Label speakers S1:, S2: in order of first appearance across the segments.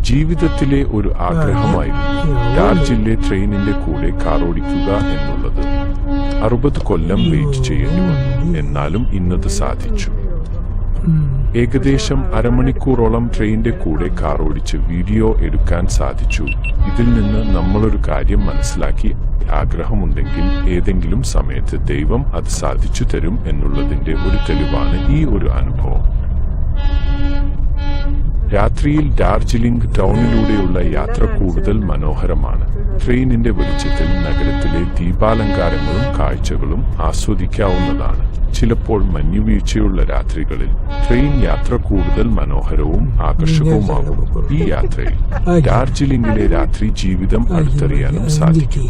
S1: ജീവിതത്തിലെ ഒരു ആഗ്രഹമായിരുന്നു ഡാർജിലിംഗിലെ ട്രെയിനിന്റെ കൂടെ കാറോടിക്കുക എന്നുള്ളത്. 60 കൊല്ലം വെയിറ്റ് ചെയ്യേണ്ടി വന്നു. എന്നാലും ഇന്നത് സാധിച്ചു. ഏകദേശം അരമണിക്കൂറോളം ട്രെയിനിന്റെ കൂടെ കാറോടിച്ച് വീഡിയോ എടുക്കാൻ സാധിച്ചു. ഇതിൽ നിന്ന് നമ്മളൊരു കാര്യം മനസ്സിലാക്കി, ആഗ്രഹമുണ്ടെങ്കിൽ ഏതെങ്കിലും സമയത്ത് ദൈവം അത് സാധിച്ചു തരും എന്നുള്ളതിന്റെ ഒരു തെളിവാണ് ഈ ഒരു അനുഭവം. രാത്രിയിൽ ഡാർജിലിംഗ് ടൗണിലൂടെയുള്ള യാത്ര കൂടുതൽ മനോഹരമാണ്. ട്രെയിനിന്റെ വെളിച്ചത്തിൽ നഗരത്തിലെ ദീപാലങ്കാരങ്ങളും കാഴ്ചകളും ആസ്വദിക്കാവുന്നതാണ്. ചിലപ്പോൾ മഞ്ഞുവീഴ്ചയുള്ള രാത്രികളിൽ ട്രെയിൻ യാത്ര കൂടുതൽ മനോഹരവും ആകർഷകവുമാകും. ഈ യാത്രയിൽ ഡാർജിലിംഗിലെ രാത്രി ജീവിതം അടുത്തറിയാനും സാധിക്കും.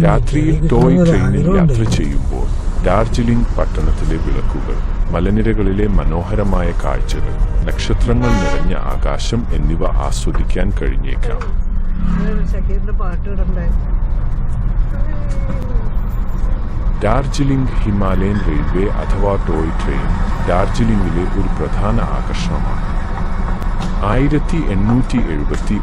S1: രാത്രിയിൽ ടോയ് ട്രെയിനിൽ യാത്ര ചെയ്യുമ്പോൾ ഡാർജിലിംഗ് പട്ടണത്തിലെ വിളക്കുകൾ, മലനിരകളിലെ മനോഹരമായ കാഴ്ചകൾ, നക്ഷത്രങ്ങൾ നിറഞ്ഞ ആകാശം എന്നിവ ആസ്വദിക്കാൻ കഴിഞ്ഞേക്കാം. ഡാർജിലിംഗ് ഹിമാലയൻ റെയിൽവേ അഥവാ ടോയ് ട്രെയിൻ ഡാർജിലിംഗിലെ ഒരു പ്രധാന ആകർഷണമാണ്. 1879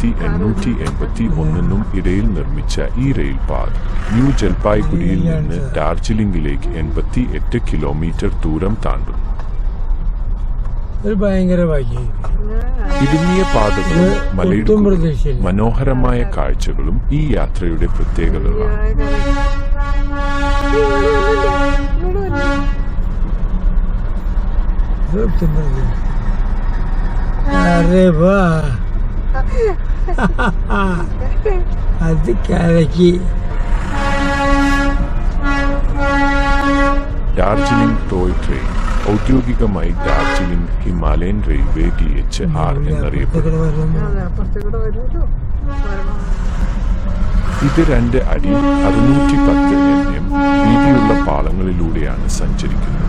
S1: 1881 ഇടയിൽ നിർമ്മിച്ച ഈ റെയിൽപാത ന്യൂ ജൽപായ്ഗുരിയിൽ നിന്ന് ഡാർജിലിംഗിലേക്ക് 88 കിലോമീറ്റർ ദൂരം താണ്ടുന്നു. ഇടുങ്ങിയ പാതകളും മലയിടുക്കും മനോഹരമായ കാഴ്ചകളും ഈ യാത്രയുടെ പ്രത്യേകതകളാണ്.
S2: अरे वाह അത് കലക്കി.
S1: ഡാർജിലിംഗ് ടോയ് ട്രെയിൻ ഔദ്യോഗികമായി ഡാർജിലിംഗ് ഹിമാലയൻ റെയിൽവേ DHR എന്നറിയപ്പെടുന്നു. ഇത് 2 അടി 610 mm വീതിയുള്ള പാളങ്ങളിലൂടെയാണ് സഞ്ചരിക്കുന്നത്.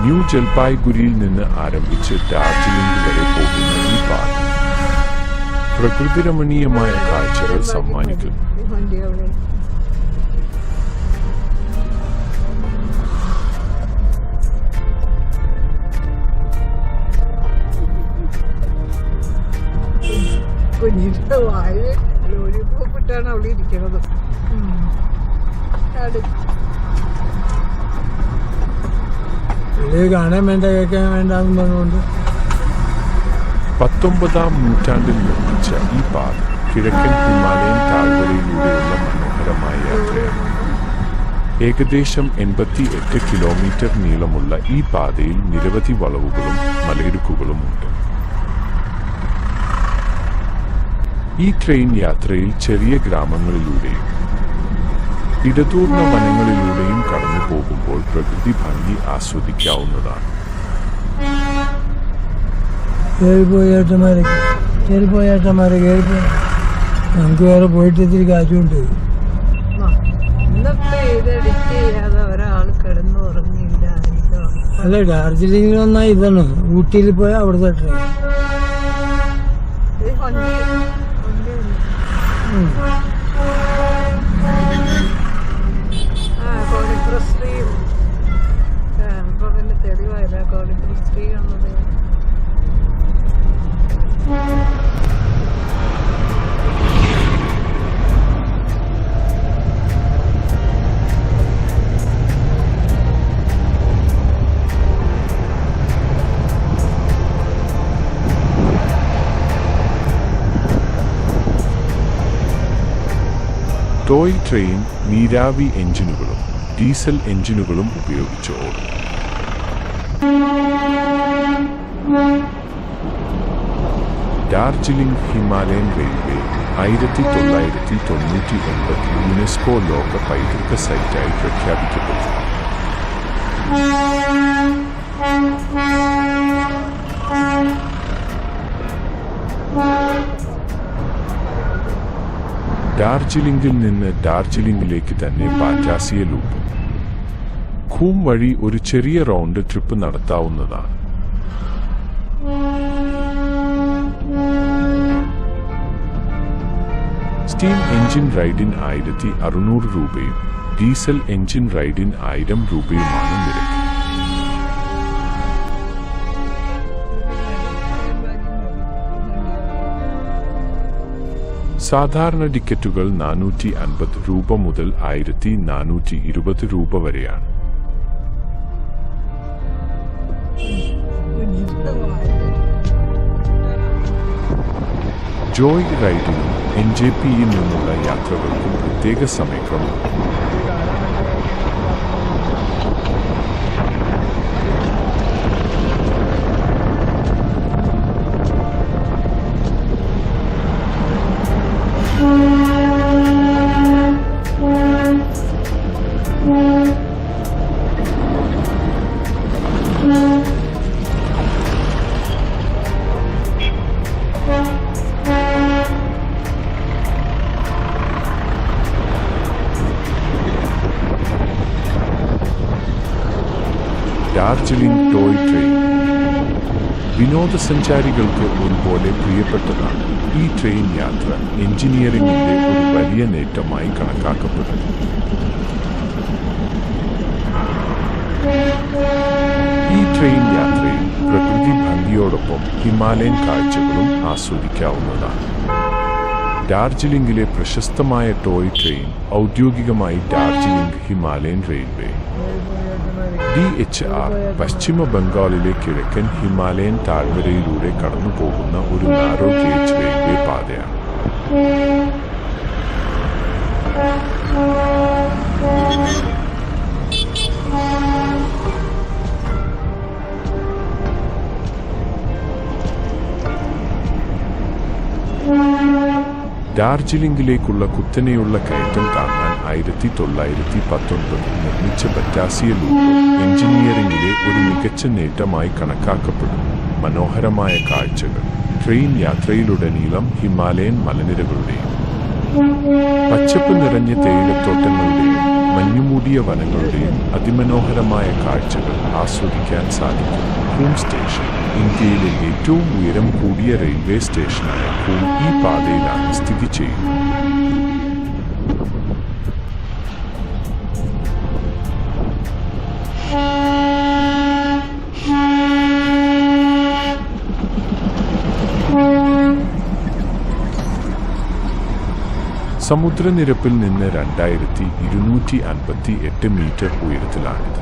S1: ന്യൂ ജൽപായ്ഗുരിയിൽ നിന്ന് ആരംഭിച്ച് ഡാർജിലിംഗ് വരെ പോകുന്ന ഈ പാത പ്രകൃതിരമണീയമായ കാഴ്ചകൾ സമ്മാനിക്കുന്നു.
S3: കുഞ്ഞിന്റെ വായ ലോലിപ്പോപ്പിട്ടാണ് അവിടെ ഇരിക്കണത്.
S2: കാണാൻ വേണ്ട, കേൾക്കാൻ വേണ്ടെന്ന് പറഞ്ഞുകൊണ്ട്
S1: 19ാം നൂറ്റാണ്ടിൽ നിർമ്മിച്ച ഈ പാത കിഴക്കൻ ഹിമാലയൻ താഴ്വരയിലൂടെയുള്ള മനോഹരമായ യാത്രയാണ്. ഏകദേശം 88 കിലോമീറ്റർ നീളമുള്ള ഈ പാതയിൽ നിരവധി വളവുകളും മലയിടുക്കുകളുമുണ്ട്. ഈ ട്രെയിൻ യാത്രയിൽ ചെറിയ ഗ്രാമങ്ങളിലൂടെയും ഇടതൂർന്ന വനങ്ങളിലൂടെയും കടന്നു പോകുമ്പോൾ പ്രകൃതി ഭംഗി ആസ്വദിക്കാവുന്നതാണ്.
S2: നമുക്ക് വേറെ പോയിട്ട് ഇത്തിരി കാറ്റുണ്ട്. അല്ല, ഡാർജിലിംഗിൽ വന്നാൽ ഇതാണ്. ഊട്ടിയിൽ പോയാൽ അവിടുത്തെ ട്രെയിൻ.
S1: ടോയ് ട്രെയിൻ നീരാവി എഞ്ചിനുകളും ഡീസൽ എഞ്ചിനുകളും ഉപയോഗിച്ച് ഓടും. ഡാർജിലിംഗ് ഹിമാലയൻ റെയിൽവേ 1999 യുനെസ്കോ ലോക പൈതൃക സൈറ്റായി പ്രഖ്യാപിക്കപ്പെട്ടു. ഡാർജിലിംഗിൽ നിന്ന് ഡാർജിലിംഗിലേക്ക് തന്നെ പാറ്റാസിയ ലൂപ്പ് ഖൂം വഴി ഒരു ചെറിയ റൗണ്ട് ട്രിപ്പ് നടത്താവുന്നതാണ്. സ്റ്റീം എഞ്ചിൻ റൈഡിന് 1600 രൂപയും ഡീസൽ എഞ്ചിൻ റൈഡിന് 1000 രൂപയുമാണ് നിരക്ക്. സാധാരണ ടിക്കറ്റുകൾ 450 രൂപ മുതൽ 1420 രൂപ വരെയാണ്. ജോയ് റൈഡിനും NJPയിൽ നിന്നുള്ള യാത്രകൾക്കും പ്രത്യേക സമയക്രമം. ഡാർജിലിംഗ് ടോയ് ട്രെയിൻ വിനോദസഞ്ചാരികൾക്ക് ഒരുപോലെ പ്രിയപ്പെട്ടതാണ്. ഈ ട്രെയിൻ യാത്ര എഞ്ചിനീയറിംഗിന്റെ ഒരു വലിയ നേട്ടമായി കണക്കാക്കപ്പെടുന്നു. ഈ ട്രെയിൻ യാത്രയിൽ പ്രകൃതി ഭംഗിയോടൊപ്പം ഹിമാലയൻ കാഴ്ചകളും ആസ്വദിക്കാവുന്നതാണ്. ഡാർജിലിംഗിലെ പ്രശസ്തമായ ടോയ് ട്രെയിൻ ഔദ്യോഗികമായി ഡാർജിലിംഗ് ഹിമാലയൻ റെയിൽവേ DHR പശ്ചിമ ബംഗാളിലെ കിഴക്കൻ ഹിമാലയൻ താഴ്വരയിലൂടെ കടന്നുപോകുന്ന ഒരു നാരോ ഗേജ് റെയിൽവേ പാതയാണ്. ഡാർജിലിംഗിലേക്കുള്ള കുത്തനെയുള്ള കയറ്റം താങ്ങാൻ 1919 നിർമ്മിച്ച ബറ്റാസിയ ലൂപ്പ് എഞ്ചിനീയറിംഗിലെ ഒരു മികച്ച നേട്ടമായി കണക്കാക്കപ്പെടുന്നു. മനോഹരമായ കാഴ്ചകൾ ട്രെയിൻ യാത്രയിലുടനീളം ഹിമാലയൻ മലനിരകളുടെയും പച്ചപ്പ് നിറഞ്ഞ തേയിലത്തോട്ടങ്ങളുടെയും മഞ്ഞുമൂടിയ വനങ്ങളുടെയും അതിമനോഹരമായ കാഴ്ചകൾ ആസ്വദിക്കാൻ സാധിക്കും. ഹൂം സ്റ്റേഷൻ ഇന്ത്യയിലെ ഏറ്റവും ഉയരം കൂടിയ റെയിൽവേ സ്റ്റേഷനായ ഹൂം ഈ പാതയിലാണ് സ്ഥിതി ചെയ്യുന്നത്. സമുദ്രനിരപ്പിൽ നിന്ന് 2258 മീറ്റർ ഉയരത്തിലാണിത്.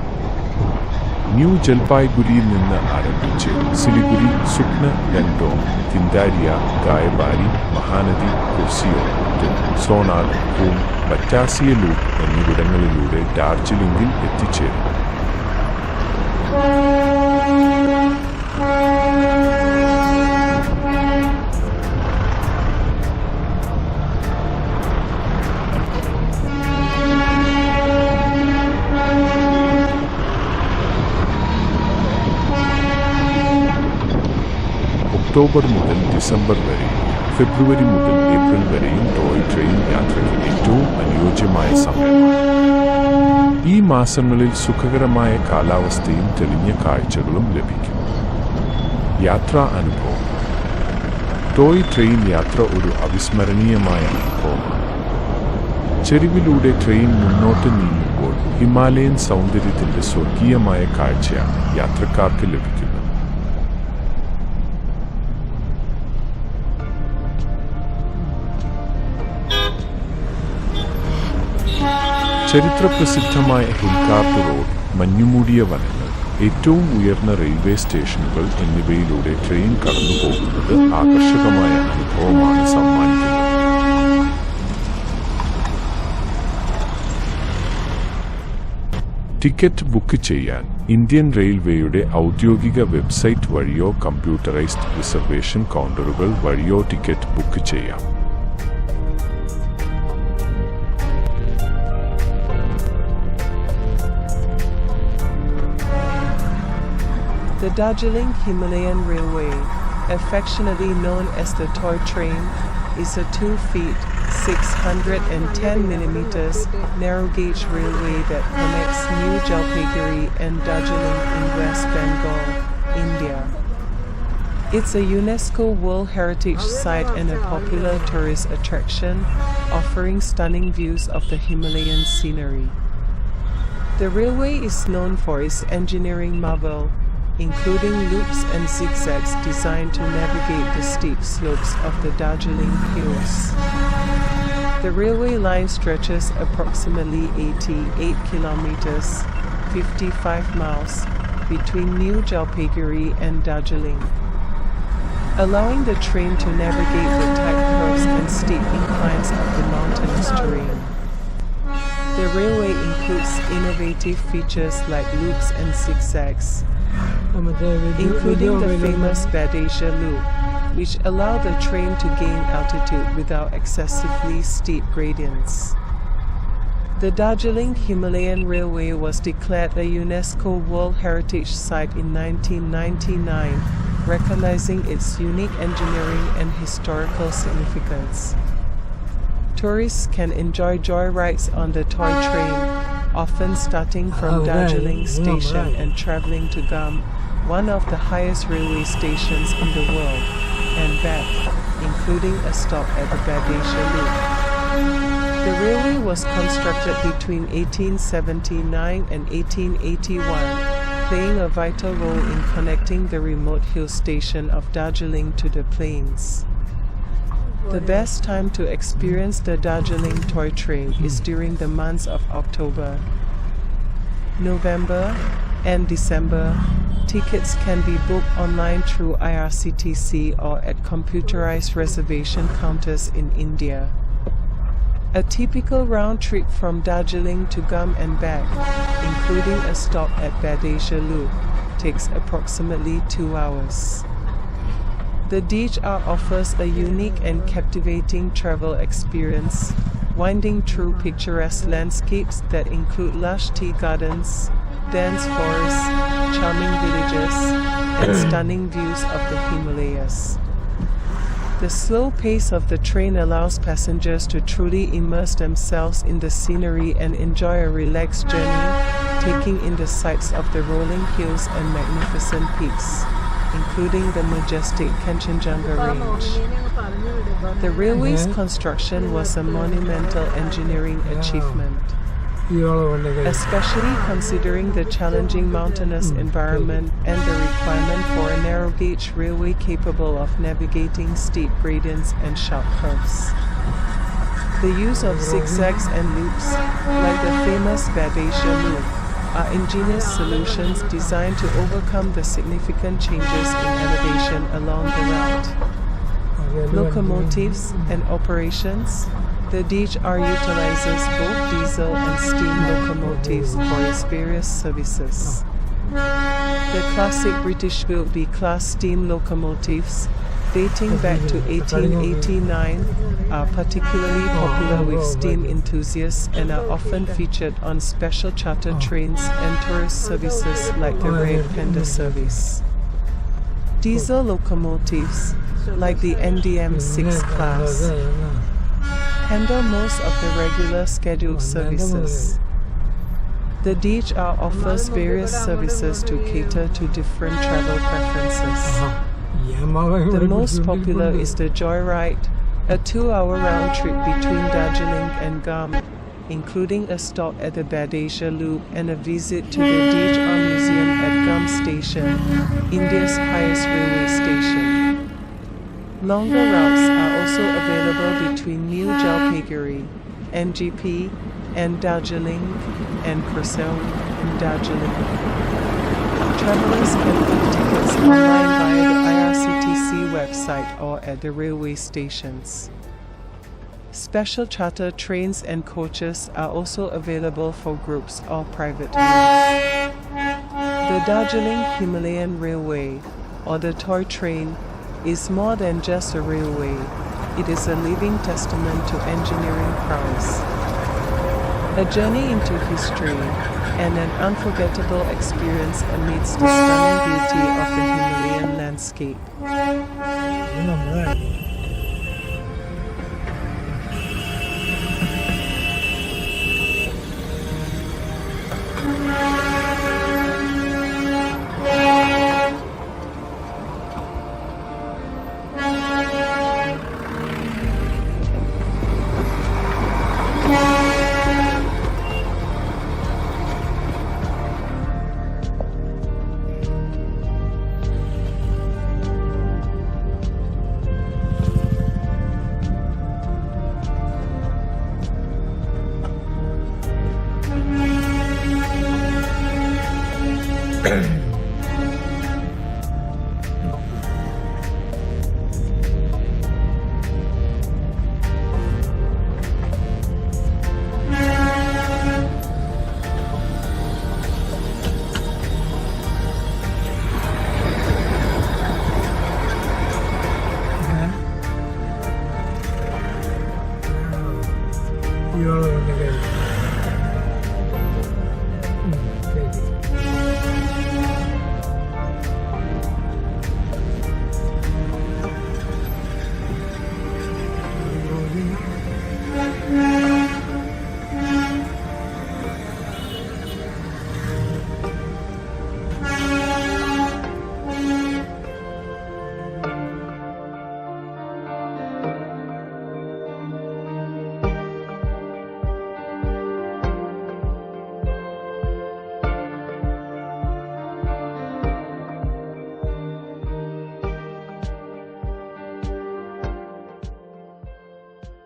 S1: ന്യൂ ജൽപായ്ഗുരിയിൽ നിന്ന് ആരംഭിച്ച് സിലിഗുരി, സുക്ന, ഡൻഡോം, തിന്താരിയ, ഗായബാരി, മഹാനദി, കുർസിയോൾ, സോനാർ, ഹൂം, ബറ്റാസിയ ലൂപ്പ് എന്നിവിടങ്ങളിലൂടെ ഡാർജിലിംഗിൽ എത്തിച്ചേരും. ഒക്ടോബർ മുതൽ ഡിസംബർ വരെയും ഫെബ്രുവരി മുതൽ ഏപ്രിൽ വരെയും ടോയ് ട്രെയിൻ യാത്രയ്ക്ക് ഏറ്റവും അനുയോജ്യമായ സമയമാണ്. ഈ മാസങ്ങളിൽ സുഖകരമായ കാലാവസ്ഥയും തെളിഞ്ഞ കാഴ്ചകളും ലഭിക്കും. യാത്രാ അനുഭവം. ടോയ് ട്രെയിൻ യാത്ര ഒരു അവിസ്മരണീയമായ അനുഭവമാണ്. ചെരിവിലൂടെ ട്രെയിൻ മുന്നോട്ട് നീങ്ങുമ്പോൾ ഹിമാലയൻ സൗന്ദര്യത്തിന്റെ സ്വർഗീയമായ കാഴ്ചയാണ് യാത്രക്കാർക്ക് ലഭിക്കുന്നത്. ചരിത്രപ്രസിദ്ധമായ ഹിൽകാർട്ട് റോഡ്, മഞ്ഞുമൂടിയ വനങ്ങൾ, ഏറ്റവും ഉയർന്ന റെയിൽവേ സ്റ്റേഷനുകൾ എന്നിവയിലൂടെ ട്രെയിൻ കടന്നുപോകുന്നത് ആകർഷകമായ അനുഭവമാണ് സമ്മാനിക്കുന്നത്. ടിക്കറ്റ് ബുക്ക് ചെയ്യാൻ ഇന്ത്യൻ റെയിൽവേയുടെ ഔദ്യോഗിക വെബ്സൈറ്റ് വഴിയോ കമ്പ്യൂട്ടറൈസ്ഡ് റിസർവേഷൻ കൗണ്ടറുകൾ വഴിയോ ടിക്കറ്റ് ബുക്ക് ചെയ്യാം.
S4: The Darjeeling Himalayan Railway, affectionately known as the Toy Train, is a 2 feet 610 millimeters narrow gauge railway that connects New Jalpaiguri and Darjeeling in West Bengal, India. It's a UNESCO World Heritage Site and a popular tourist attraction, offering stunning views of the Himalayan scenery. The railway is known for its engineering marvel, including loops and zigzags designed to navigate the steep slopes of the Darjeeling Hills. The railway line stretches approximately 88 kilometers, 55 miles, between New Jalpaiguri and Darjeeling, allowing the train to navigate the tight curves and steep inclines of the mountainous terrain. The railway includes innovative features like loops and zigzags, including the famous Badasia Loop, which allow the train to gain altitude without excessively steep gradients. The Darjeeling Himalayan Railway was declared a UNESCO World Heritage Site in 1999, recognizing its unique engineering and historical significance. Tourists can enjoy joyrides on the toy train, often starting from Darjeeling Station and traveling to Gam, one of the highest railway stations in the world, and back, including a stop at the Badasia Loop. The railway was constructed between 1879 and 1881, playing a vital role in connecting the remote hill station of Darjeeling to the plains. The best time to experience the Darjeeling toy train is during the months of October, November, and December. Tickets can be booked online through IRCTC or at computerized reservation counters in India. A typical round trip from Darjeeling to Gam and back, including a stop at Badasia Loop, takes approximately 2 hours. The DHR offers a unique and captivating travel experience, winding through picturesque landscapes that include lush tea gardens, dense forests, charming villages, and stunning views of the Himalayas. The slow pace of the train allows passengers to truly immerse themselves in the scenery and enjoy a relaxed journey, taking in the sights of the rolling hills and magnificent peaks, including the majestic Kanchenjunga Range. The railway's construction was a monumental engineering achievement, especially considering the challenging mountainous environment and the requirement for a narrow-gauge railway capable of navigating steep gradients and sharp curves. The use of zigzags and loops, like the famous Badasia Loop, are ingenious solutions designed to overcome the significant changes in elevation along the route. Locomotives and operations. The DHR utilizes both diesel and steam locomotives for its various services. The classic British-built B-class steam locomotives, dating back to 1889, are particularly popular with steam enthusiasts and are often featured on special charter trains and tourist services like the Red Panda service. Diesel locomotives, like the NDM 6 class, handle most of the regular scheduled services. The DHR offers various services to cater to different travel preferences. The most popular is the Joyride, a 2-hour round trip between Darjeeling and Gam, including a stop at the Badasia Loop and a visit to the DHR Museum at Gam Station, India's highest railway station. Longer routes are also available between New Jalpaiguri, NGP, and Darjeeling, and Kurseong and Darjeeling. Travelers can book tickets online via the IRCTC website or at the railway stations. Special charter trains and coaches are also available for groups or private use. The Darjeeling Himalayan Railway, or the toy train, is more than just a railway. It is a living testament to engineering prowess, a journey into history, and an unforgettable experience amidst the stunning beauty of the Himalayan landscape.
S2: ഇയാളെ കൊണ്ട് കഴിയും